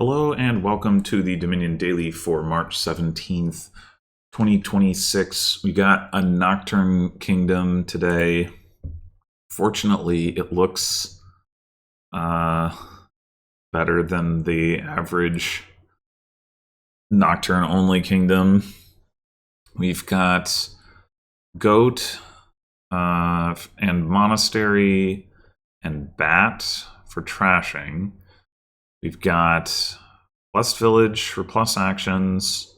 Hello and welcome to the Dominion Daily for March 17th, 2026. We got a Nocturne Kingdom today. Fortunately, it looks better than the average Nocturne-only Kingdom. We've got Goat and Monastery and Bat for trashing. We've got Blessed Village for plus actions,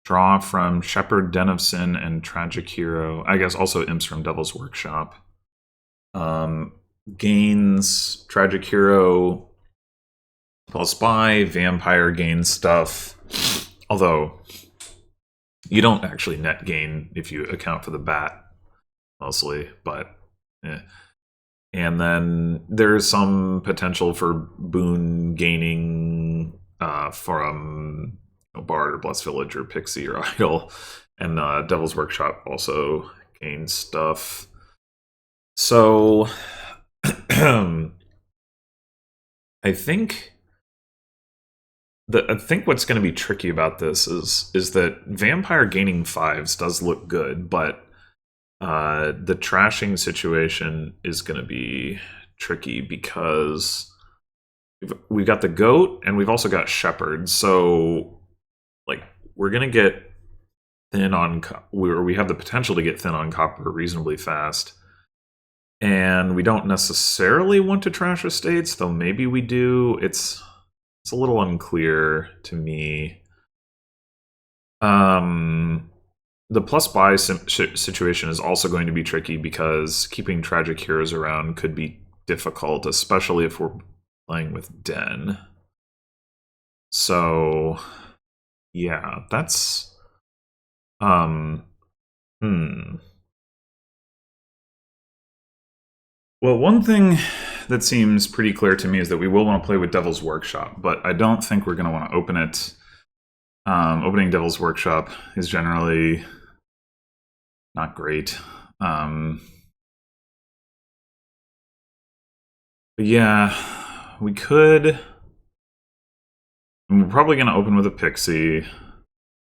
draw from Shepherd, Den of Sin, and Tragic Hero. I guess also imps from Devil's Workshop. Gains, Tragic Hero, plus buy, Vampire gains stuff. Although, you don't actually net gain if you account for the bat, mostly, but And then there's some potential for boon gaining from Bard or Blessed Village or Pixie or Idol. And Devil's Workshop also gains stuff. So I think what's going to be tricky about this is that Vampire gaining 5s does look good, but the trashing situation is going to be tricky because we've got the Goat and we've also got Shepherd. So, like, we're going to get thin on, we have the potential to get thin on copper reasonably fast. And we don't necessarily want to trash estates, though maybe we do. It's a little unclear to me. The plus buy situation is also going to be tricky because keeping Tragic Heroes around could be difficult, especially if we're playing with Den. So, yeah, that's... Well, one thing that seems pretty clear to me is that we will want to play with Devil's Workshop, but I don't think we're going to want to open it. Opening Devil's Workshop is generally not great. But yeah, we could... We're probably going to open with a Pixie. I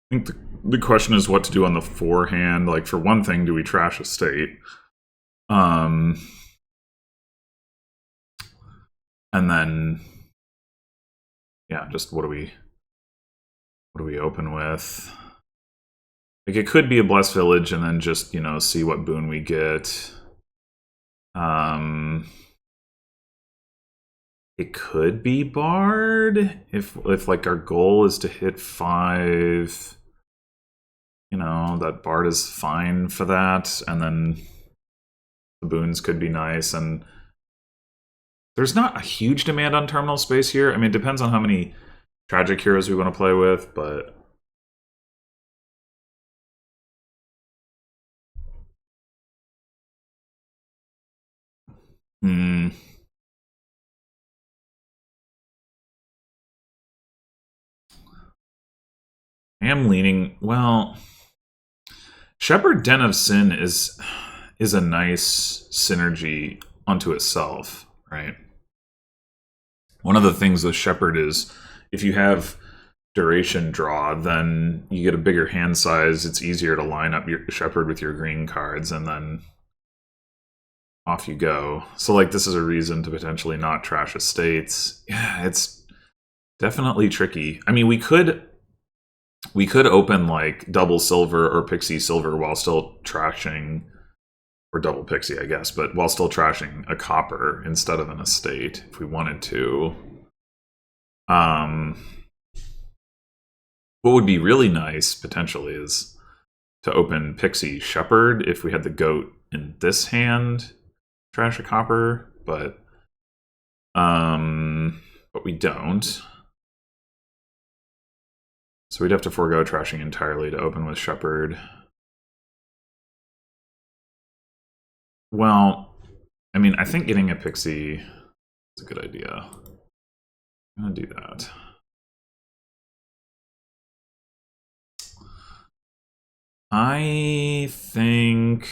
think the question is what to do on the forehand. Like, for one thing, do we trash estate? And then, yeah, just what do we open with? Like, it could be a Blessed Village and then just, see what boon we get. It could be Bard if like our goal is to hit 5. That Bard is fine for that, and then the boons could be nice. And there's not a huge demand on terminal space here. I mean, it depends on how many Tragic Heroes we want to play with, but I am leaning, well, Shepherd Den of Sin is a nice synergy unto itself, right? One of the things with Shepherd is if you have duration draw, then you get a bigger hand size. It's easier to line up your Shepherd with your green cards, and then off you go. So, like, this is a reason to potentially not trash estates. Yeah, it's definitely tricky. I mean, we could open, like, double silver or pixie silver while still trashing, or double pixie, I guess, but while still trashing a copper instead of an estate if we wanted to. What would be really nice, potentially, is to open Pixie Shepherd if we had the Goat in this hand, trash a copper, but we don't. So we'd have to forego trashing entirely to open with Shepherd. Well, I mean, I think getting a Pixie is a good idea. I'm gonna do that. I think...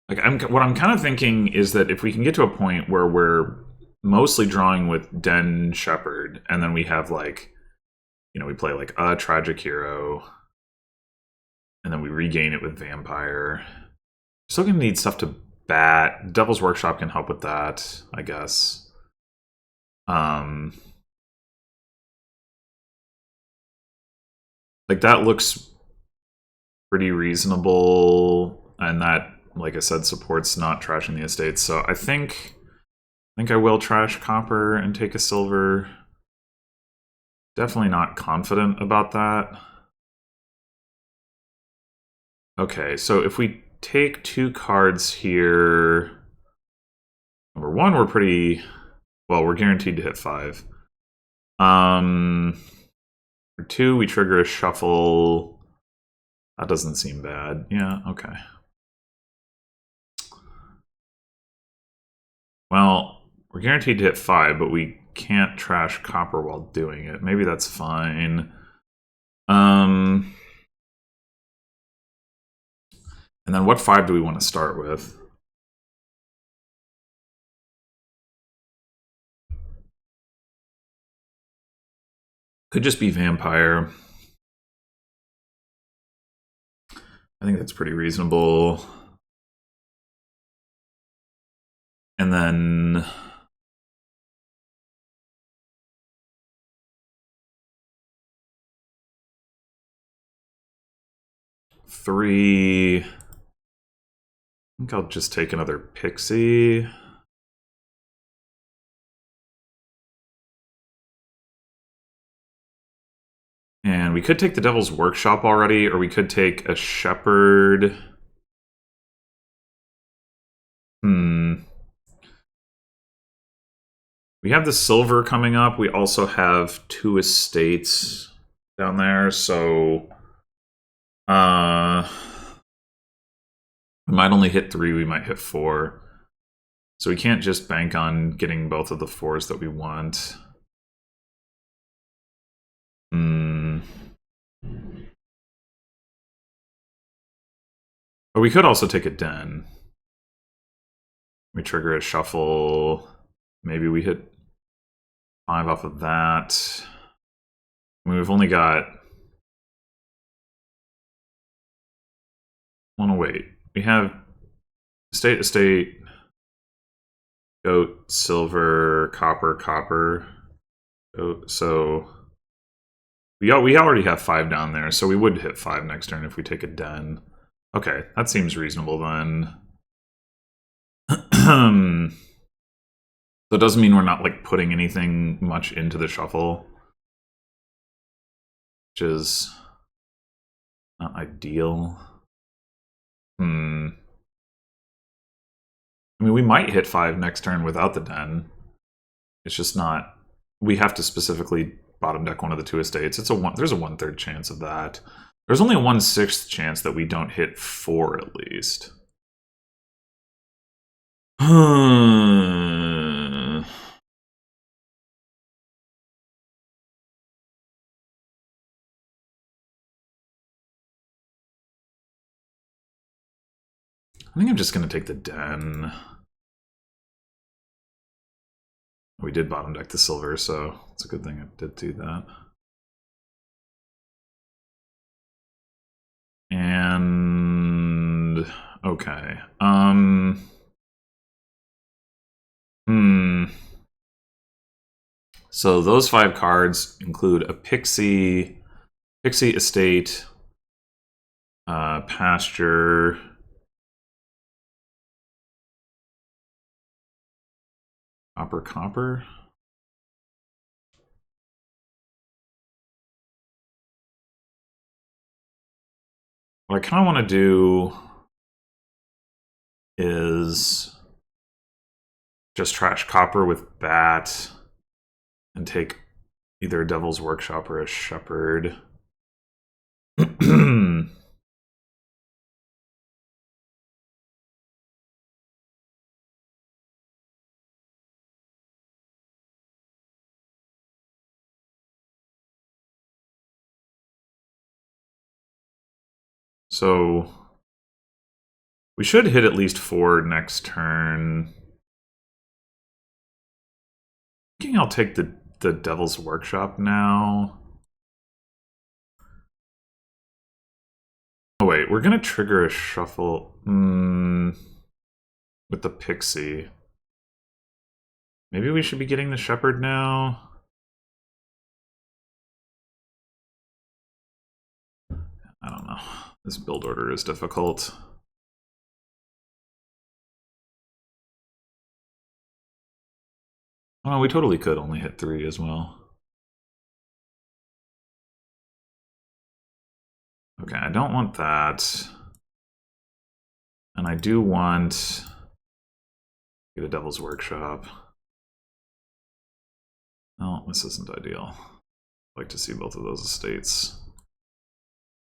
Like what I'm kind of thinking is that if we can get to a point where we're mostly drawing with Den Shepherd, and then we have like, we play like a tragic hero, and then we regain it with vampire. Still gonna need stuff to bat. Devil's Workshop can help with that, I guess. Like that looks pretty reasonable, and that, like I said, supports not trashing the estates. So I think I will trash copper and take a silver. Definitely not confident about that. Okay, so if we take 2 cards here, number 1, we're pretty well. We're guaranteed to hit 5. For 2, we trigger a shuffle. That doesn't seem bad. Yeah, okay. Well, we're guaranteed to hit 5, but we can't trash copper while doing it. Maybe that's fine. And then what 5 do we want to start with? Could just be vampire. I think that's pretty reasonable. And then three. I think I'll just take another pixie. And we could take the Devil's Workshop already, or we could take a Shepherd. We have the silver coming up. We also have 2 estates down there, so we might only hit 3, we might hit 4. So we can't just bank on getting both of the 4s that we want. But we could also take a Den. We trigger a shuffle. Maybe we hit 5 off of that. I mean, we've only got... Oh, no, wait. We have estate, goat, silver, copper, copper. So we already have 5 down there, so we would hit 5 next turn if we take a Den. Okay, that seems reasonable then. So it doesn't mean we're not like putting anything much into the shuffle, which is not ideal. I mean, we might hit 5 next turn without the Den. It's just not. We have to specifically bottom deck one of the 2 estates. There's a 1/3 chance of that. There's only a 1/6 chance that we don't hit 4 at least. I think I'm just going to take the Den. We did bottom deck the silver, so it's a good thing I did do that. And okay. So those 5 cards include a pixie estate, pasture, copper. What I kind of want to do is just trash copper with bat and take either a Devil's Workshop or a Shepherd. So We should hit at least 4 next turn. I think I'll take the Devil's Workshop now. Oh wait, we're gonna trigger a shuffle with the Pixie. Maybe we should be getting the Shepherd now. I don't know. This build order is difficult. Oh, we totally could only hit 3 as well. Okay, I don't want that. And I do want... get a Devil's Workshop. No, this isn't ideal. I'd like to see both of those estates.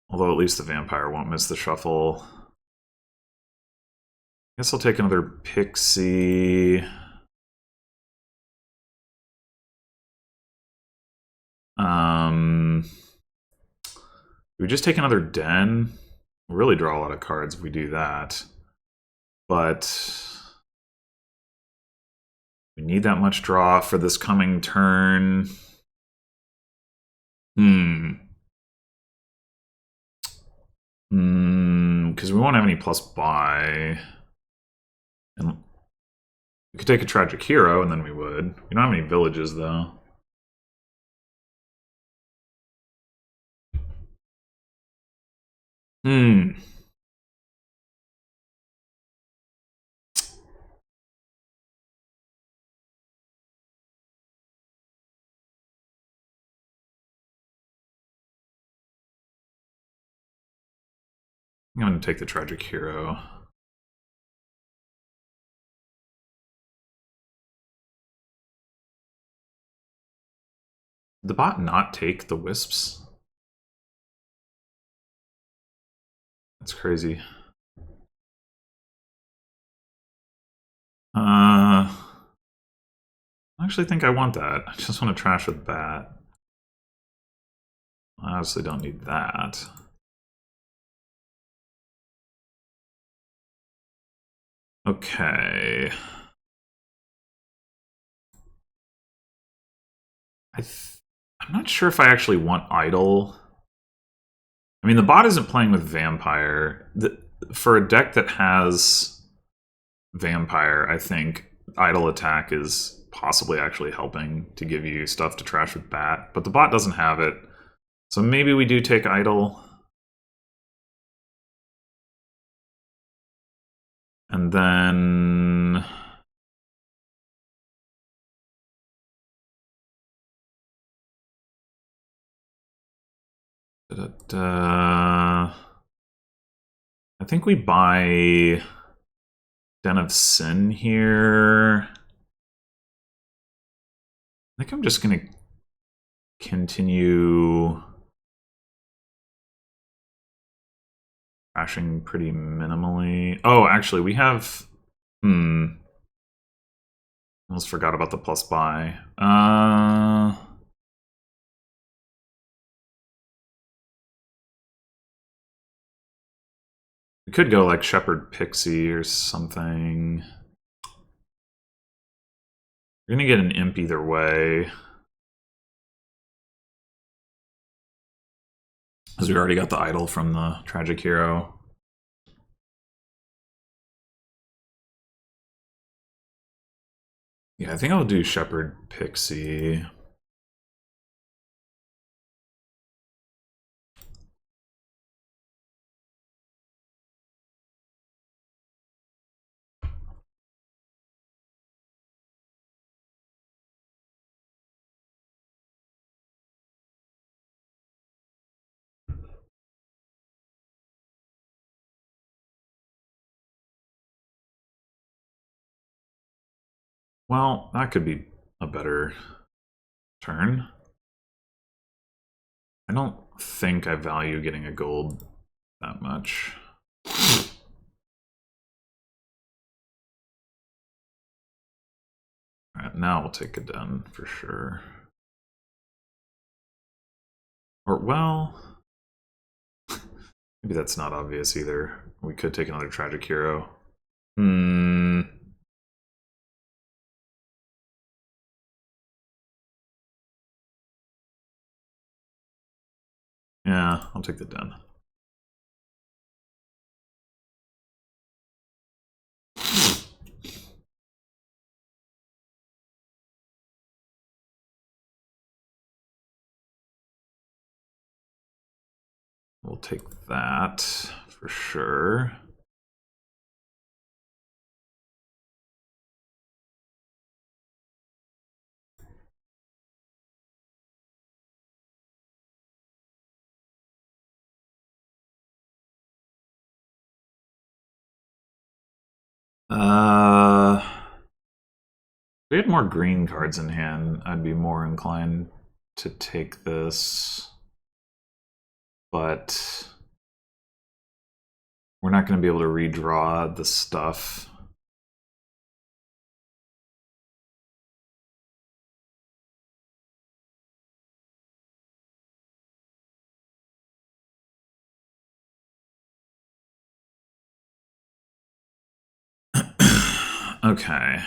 Although at least the Vampire won't miss the shuffle. I guess I'll take another Pixie. We just take another Den. We'll really draw a lot of cards if we do that. But we need that much draw for this coming turn. Because we won't have any plus buy. And we could take a Tragic Hero, and then we would. We don't have any villages, though. I'm going to take the Tragic Hero. Did the bot not take the Wisps? That's crazy. I actually think I want that. I just want to trash with Bat. I obviously don't need that. Okay. I'm not sure if I actually want Idol. I mean, the bot isn't playing with Vampire. For a deck that has Vampire, I think Idol attack is possibly actually helping to give you stuff to trash with Bat, but the bot doesn't have it. So maybe we do take Idol. And then... I think we buy Den of Sin here. I think I'm just going to continue crashing pretty minimally. Oh, actually, we have... Almost forgot about the plus buy. We could go like Shepherd Pixie or something. We're gonna get an imp either way. Because we already got the idol from the Tragic Hero. Yeah, I think I'll do Shepherd Pixie. Well, that could be a better turn. I don't think I value getting a gold that much. Alright, now we'll take a den for sure. Or, well... Maybe that's not obvious either. We could take another tragic hero. Yeah, I'll take the den. We'll take that for sure. If we had more green cards in hand, I'd be more inclined to take this. But we're not going to be able to redraw the stuff. Okay.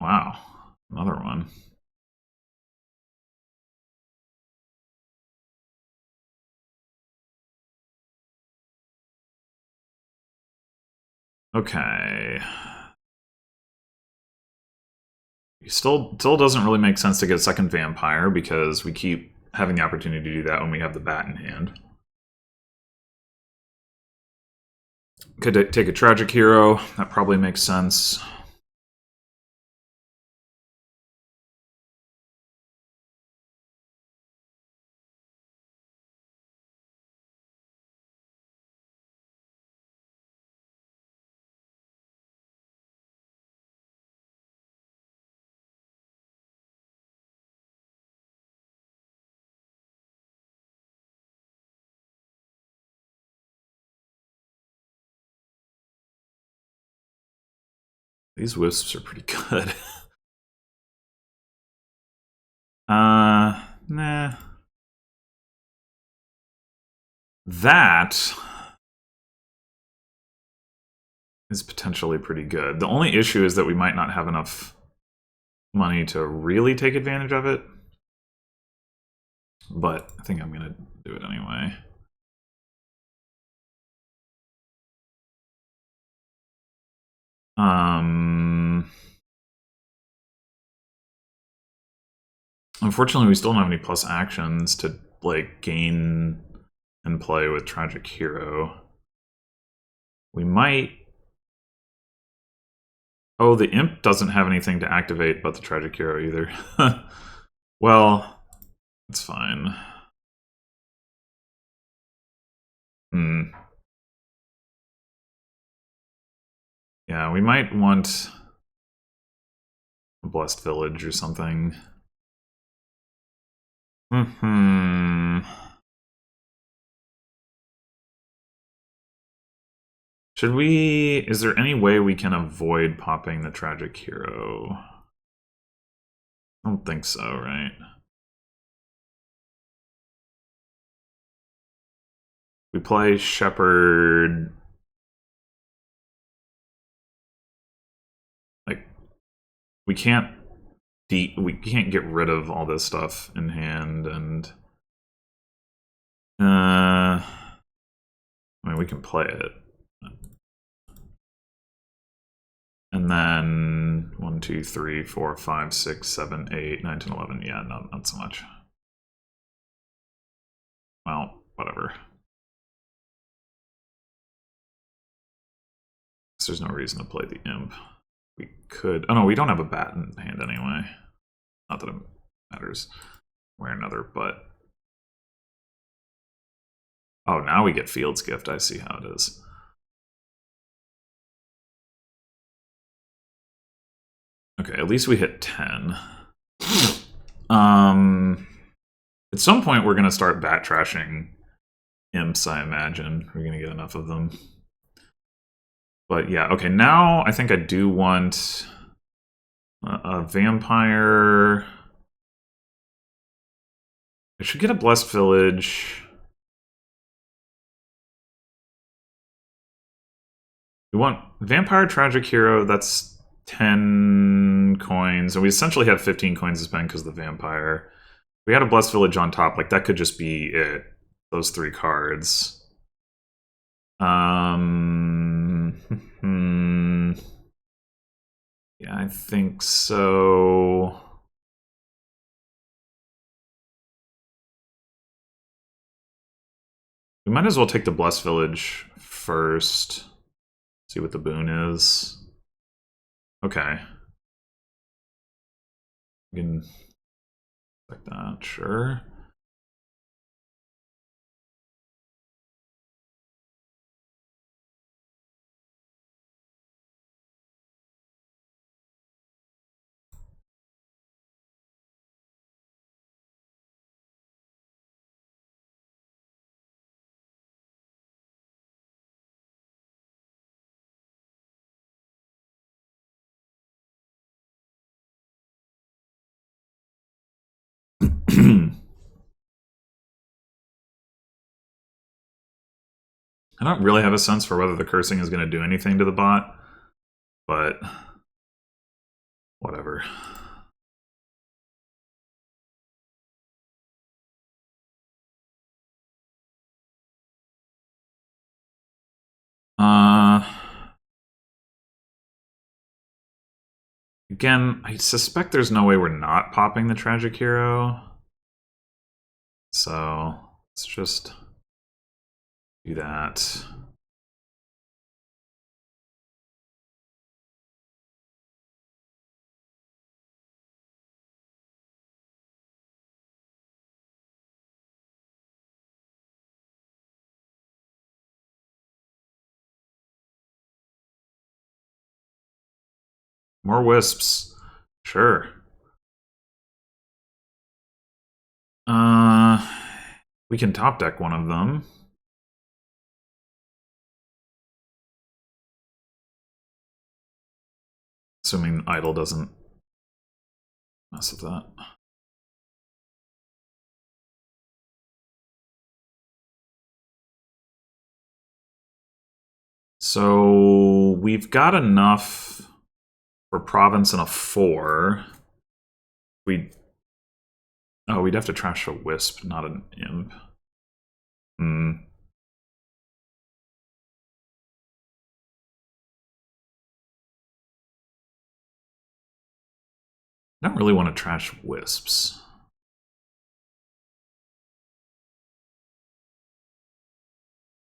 Wow. Another one. Okay. Still doesn't really make sense to get a second vampire because we keep having the opportunity to do that when we have the bat in hand. Could take a tragic hero. That probably makes sense. These wisps are pretty good. Nah. That is potentially pretty good. The only issue is that we might not have enough money to really take advantage of it. But I think I'm going to do it anyway. Unfortunately, we still don't have any plus actions to like gain and play with Tragic Hero. We might. Oh, the Imp doesn't have anything to activate but the Tragic Hero either. Well, it's fine. Yeah, we might want a Blessed Village or something. Should we... Is there any way we can avoid popping the Tragic Hero? I don't think so, right? We play Shepherd... Like, we can't... We can't get rid of all this stuff in hand, and... I mean, we can play it. And then 1, 2, 3, 4, 5, 6, 7, 8, 9, 10, 11. Yeah, not so much. Well, whatever. So there's no reason to play the Imp. We could... Oh no, we don't have a bat in hand anyway. Not that it matters one way or another, but... Oh, now we get Field's Gift. I see how it is. Okay, at least we hit 10. At some point, we're going to start bat trashing imps, I imagine. We're going to get enough of them. But yeah, okay, now I think I do want a vampire. I should get a Blessed Village. We want Vampire Tragic Hero, that's 10 coins. And we essentially have 15 coins to spend because of the Vampire. We had a Blessed Village on top, like that could just be it. Those 3 cards. Yeah, I think so. We might as well take the Blessed Village first. See what the boon is. Okay. We can like that, sure. I don't really have a sense for whether the cursing is going to do anything to the bot, but whatever. Again, I suspect there's no way we're not popping the Tragic Hero. So let's just do that. More wisps. Sure. We can top deck one of them. Assuming Idol doesn't mess with that. So we've got enough for Province and a 4. We'd have to trash a Wisp, not an Imp. I don't really want to trash Wisps.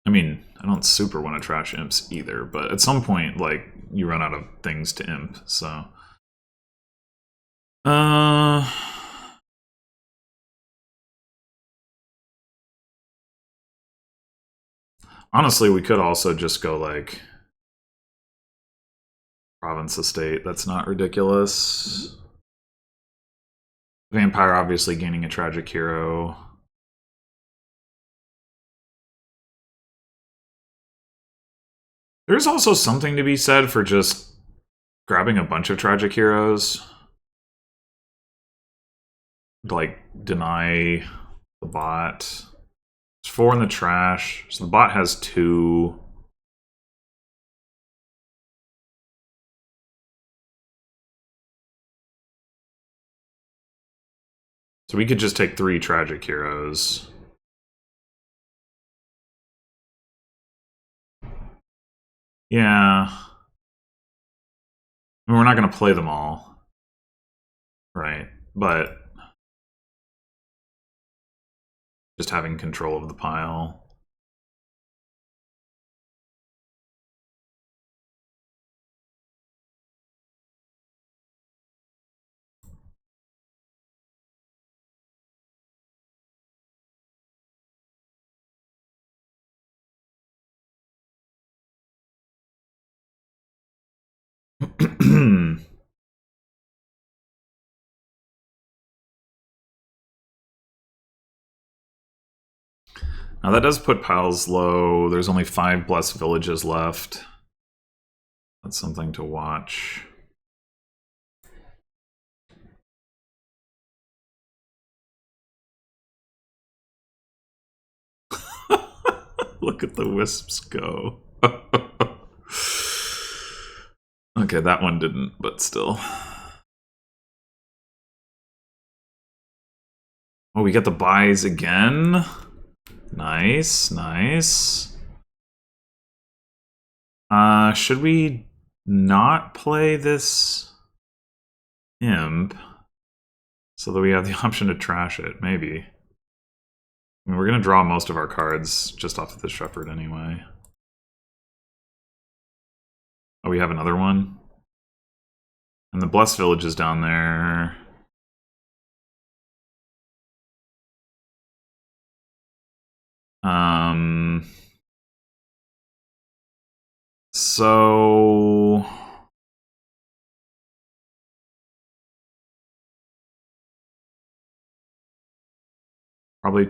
I mean, I don't super want to trash Imps either, but at some point, like, you run out of things to Imp, so... Honestly, we could also just go, like... Province Estate, that's not ridiculous. Vampire obviously gaining a Tragic Hero. There's also something to be said for just grabbing a bunch of Tragic Heroes. Like, deny the bot. There's 4 in the trash, so the bot has 2. So we could just take 3 Tragic Heroes. Yeah. I mean, we're not going to play them all. Right. But just having control of the pile. Now that does put piles low. There's only 5 Blessed Villages left. That's something to watch. Look at the wisps go. Okay, that one didn't, but still. Oh, we get the buys again. Nice, nice. Should we not play this imp so that we have the option to trash it? Maybe. I mean, we're going to draw most of our cards just off of the shepherd anyway. Oh, we have another one? And the Blessed Village is down there. So probably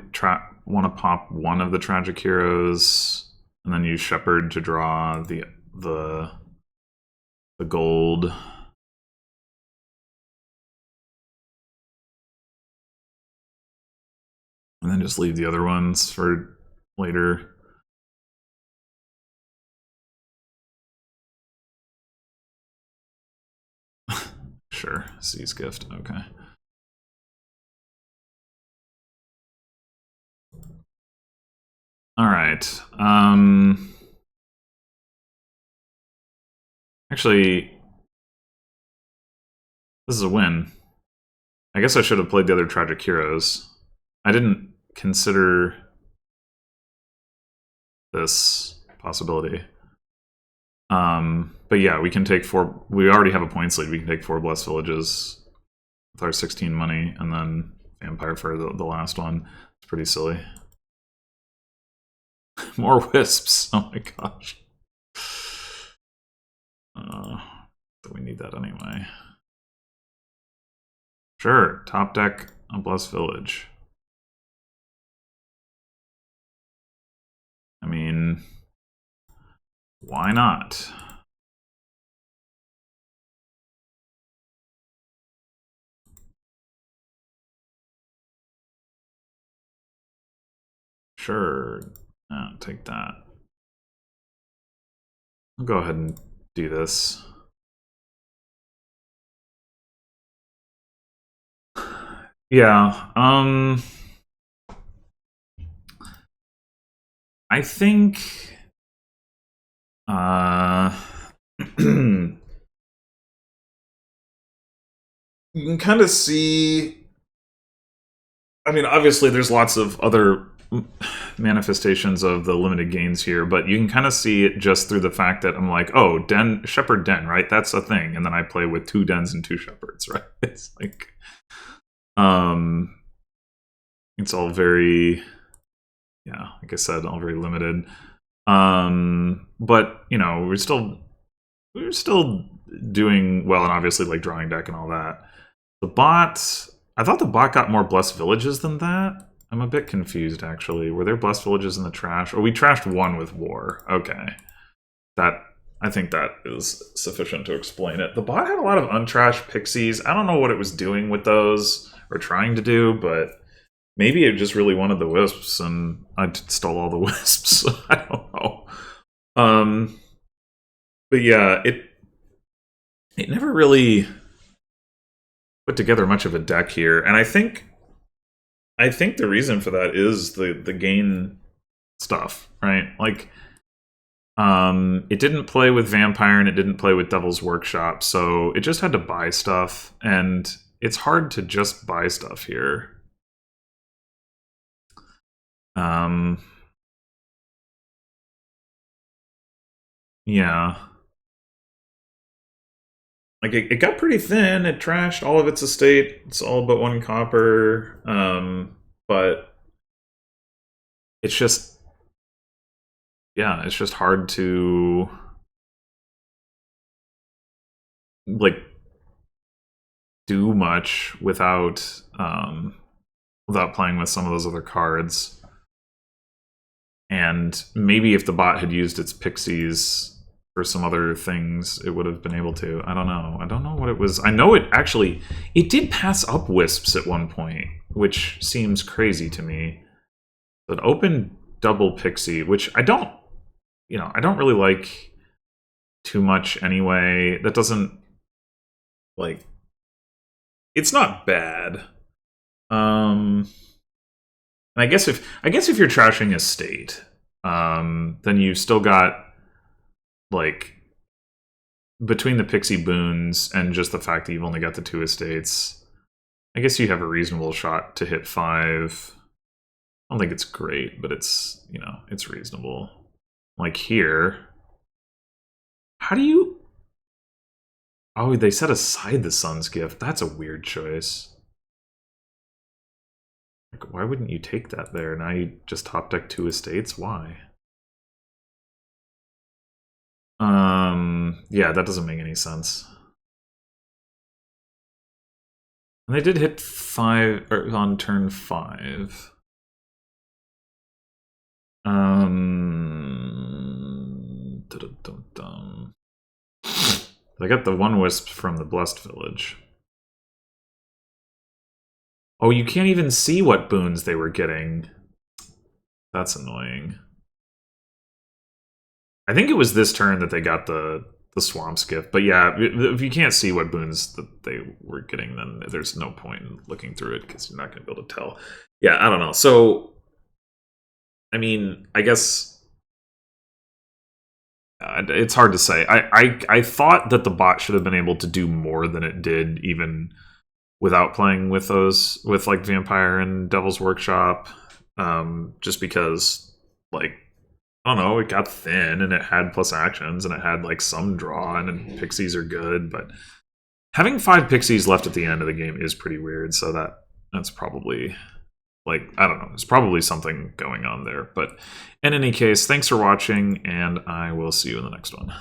want to pop one of the Tragic Heroes and then use Shepherd to draw the gold. And then just leave the other ones for later. Sure, Seize Gift, okay. Alright, actually, this is a win. I guess I should have played the other Tragic Heroes. I didn't consider this possibility. But yeah, we can take 4. We already have a points lead. We can take 4 Blessed Villages with our 16 money, and then Vampire for the last one. It's pretty silly. More wisps. Oh my gosh. We need that anyway. Sure, top deck a Blessed Village. I mean, why not? Sure, take that. I'll go ahead and do this. Yeah, I think you can kind of see, I mean, obviously there's lots of other manifestations of the limited gains here, but you can kind of see it just through the fact that I'm like, oh, Shepherd Den, right? That's a thing. And then I play with 2 Dens and 2 Shepherds, right? It's like, it's all very, yeah, like I said, all very limited. But you know, we're still doing well, and obviously like drawing deck and all that. The bot, I thought the bot got more Blessed Villages than that. I'm a bit confused actually. Were there Blessed Villages in the trash? Or we trashed 1 with War. Okay. I think that is sufficient to explain it. The bot had a lot of untrashed pixies. I don't know what it was doing with those, or trying to do, but maybe it just really wanted the wisps, and I stole all the wisps. I don't know. But yeah, it never really put together much of a deck here, and I think the reason for that is the gain stuff, right? Like, it didn't play with Vampire and it didn't play with Devil's Workshop, so it just had to buy stuff, and it's hard to just buy stuff here. Yeah. Like, it got pretty thin. It trashed all of its estate. It's all but 1 copper. But it's just, yeah, it's just hard to, like, do much without playing with some of those other cards. And maybe if the bot had used its pixies for some other things, it would have been able to. I don't know. I don't know what it was. I know it did pass up wisps at one point, which seems crazy to me. But open double Pixie, which I don't really like too much anyway. That doesn't, like, it's not bad. And I guess if you're trashing a state, then you've still got, like, between the Pixie boons and just the fact that you've only got the 2 estates, I guess you have a reasonable shot to hit 5. I don't think it's great, but it's, it's reasonable. Like here, how do you... Oh, they set aside the Sun's Gift. That's a weird choice. Like, why wouldn't you take that there? Now you just top deck 2 estates? Why? Yeah, that doesn't make any sense. And they did hit 5 on turn 5. I got the 1 wisp from the Blessed Village. Oh, you can't even see what boons they were getting. That's annoying. I think it was this turn that they got the Swamp's Gift. But yeah, if you can't see what boons that they were getting, then there's no point in looking through it because you're not going to be able to tell. Yeah, I don't know. So, I mean, I guess... it's hard to say. I thought that the bot should have been able to do more than it did, even without playing with those, with like Vampire and Devil's Workshop, just because, like, I don't know, it got thin and it had plus actions and it had like some draw and Pixies are good, but having 5 Pixies left at the end of the game is pretty weird. So that's probably, like, I don't know, there's probably something going on there. But in any case, thanks for watching, and I will see you in the next one.